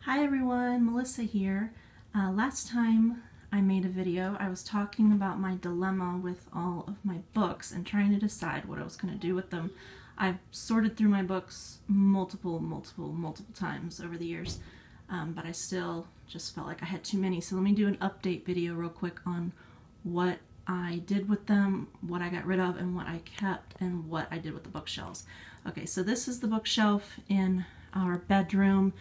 Hi everyone, Melissa here. Last time I made a video, I was talking about my dilemma with all of my books and trying to decide what I was going to do with them. I've sorted through my books multiple times over the years, but I still just felt like I had too many. So let me do an update video real quick on what I did with them, what I got rid of, and what I kept, and what I did with the bookshelves. Okay, so this is the bookshelf in our bedroom.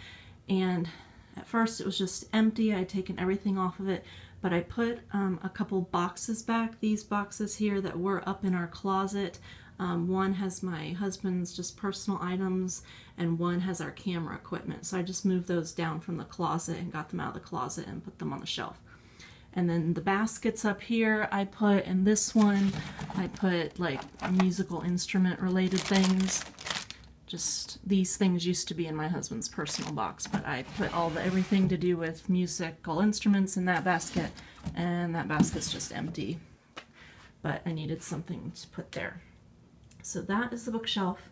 And at first it was just empty. I'd taken everything off of it, but I put a couple boxes back, these boxes here that were up in our closet. One has my husband's just personal items, and one has our camera equipment. So I just moved those down from the closet and got them out of the closet and put them on the shelf. And then the baskets up here I put, in this one I put like musical instrument related things. Just these things used to be in my husband's personal box, but I put everything to do with musical instruments in that basket, and that basket's just empty. But I needed something to put there. So that is the bookshelf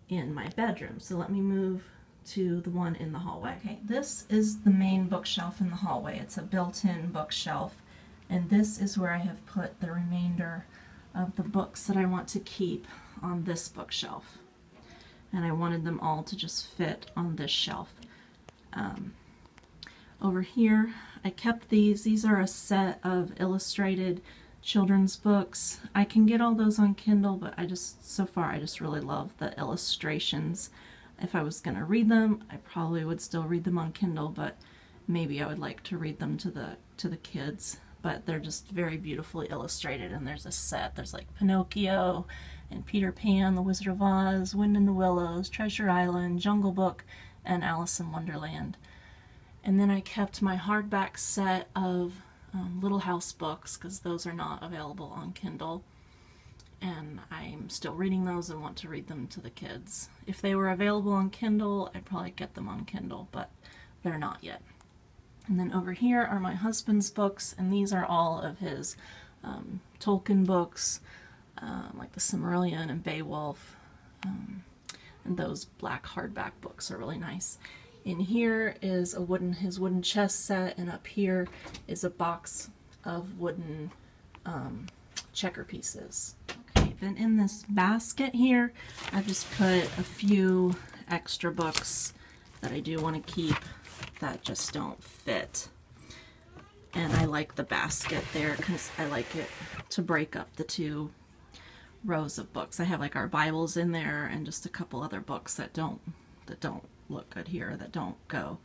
in my bedroom. So let me move to the one in the hallway. Okay, this is the main bookshelf in the hallway. It's a built-in bookshelf, and this is where I have put the remainder of the books that I want to keep on this bookshelf. And I wanted them all to just fit on this shelf. Over here, I kept these. These are a set of illustrated children's books. I can get all those on Kindle, but so far I just really love the illustrations. If I was going to read them, I probably would still read them on Kindle, but maybe I would like to read them to the kids. But they're just very beautifully illustrated, and there's a set. There's like Pinocchio and Peter Pan, The Wizard of Oz, Wind in the Willows, Treasure Island, Jungle Book, and Alice in Wonderland. And then I kept my hardback set of Little House books, because those are not available on Kindle. And I'm still reading those and want to read them to the kids. If they were available on Kindle, I'd probably get them on Kindle, but they're not yet. And then over here are my husband's books, and these are all of his Tolkien books, like the Silmarillion and Beowulf, and those black hardback books are really nice. In here is his wooden chess set, and up here is a box of wooden checker pieces. Okay, then in this basket here, I've just put a few extra books that I do want to keep that just don't fit. And I like the basket there because I like it to break up the two rows of books. I have like our Bibles in there and just a couple other books that don't look good here, that don't go,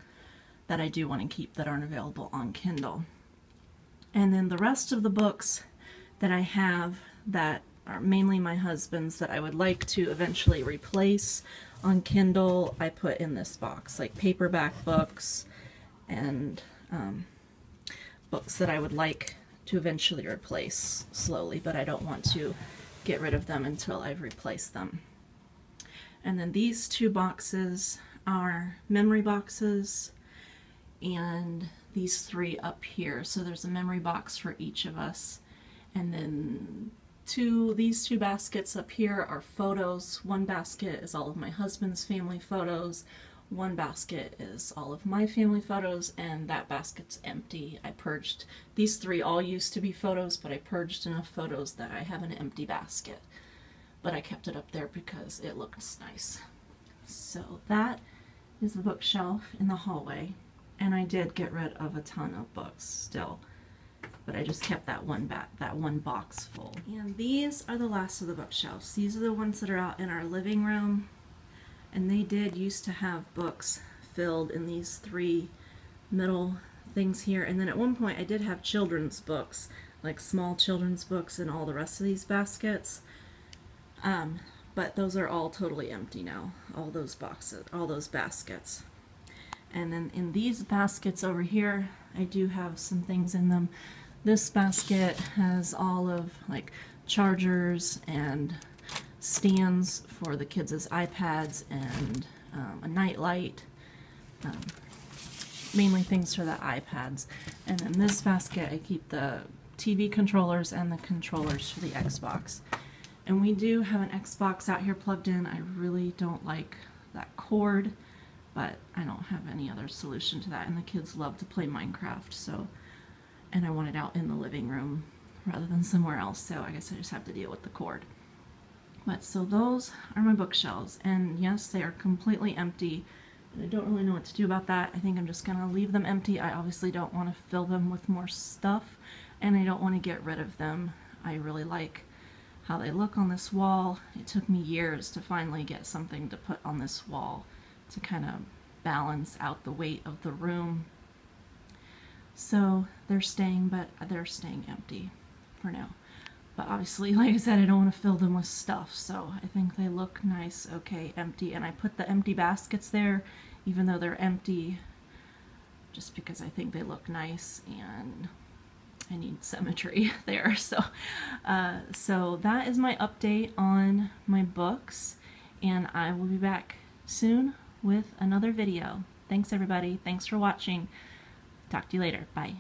that I do want to keep that aren't available on Kindle. And then the rest of the books that I have that are mainly my husband's that I would like to eventually replace on Kindle, I put in this box, like paperback books and books that I would like to eventually replace slowly, but I don't want to get rid of them until I've replaced them. And then these two boxes are memory boxes, and these three up here. So there's a memory box for each of us. And then these two baskets up here are photos. One basket is all of my husband's family photos. One basket is all of my family photos, and that basket's empty. I purged. These three all used to be photos, but I purged enough photos that I have an empty basket. But I kept it up there because it looks nice. So that is the bookshelf in the hallway, and I did get rid of a ton of books still, but I just kept that one box full. And these are the last of the bookshelves. These are the ones that are out in our living room, and they did used to have books filled in these three middle things here. And then at one point I did have children's books, like small children's books, in all the rest of these baskets. But those are all totally empty now, all those boxes, all those baskets. And then in these baskets over here, I do have some things in them. This basket has all of like chargers and stands for the kids' iPads and a night light, mainly things for the iPads. And in this basket I keep the TV controllers and the controllers for the Xbox. And we do have an Xbox out here plugged in. I really don't like that cord. but I don't have any other solution to that, and the kids love to play Minecraft, so, and I want it out in the living room rather than somewhere else, so I guess I just have to deal with the cord. But so those are my bookshelves, and yes, they are completely empty, and I don't really know what to do about that. I think I'm just gonna leave them empty. I obviously don't want to fill them with more stuff, and I don't want to get rid of them. I really like how they look on this wall. It took me years to finally get something to put on this wall to kind of balance out the weight of the room. So they're staying, but they're staying empty for now. But obviously, like I said, I don't want to fill them with stuff, so I think they look nice, okay, empty. And I put the empty baskets there, even though they're empty, just because I think they look nice and I need symmetry there. So that is my update on my books, and I will be back soon with another video. Thanks everybody. Thanks for watching. Talk to you later. Bye.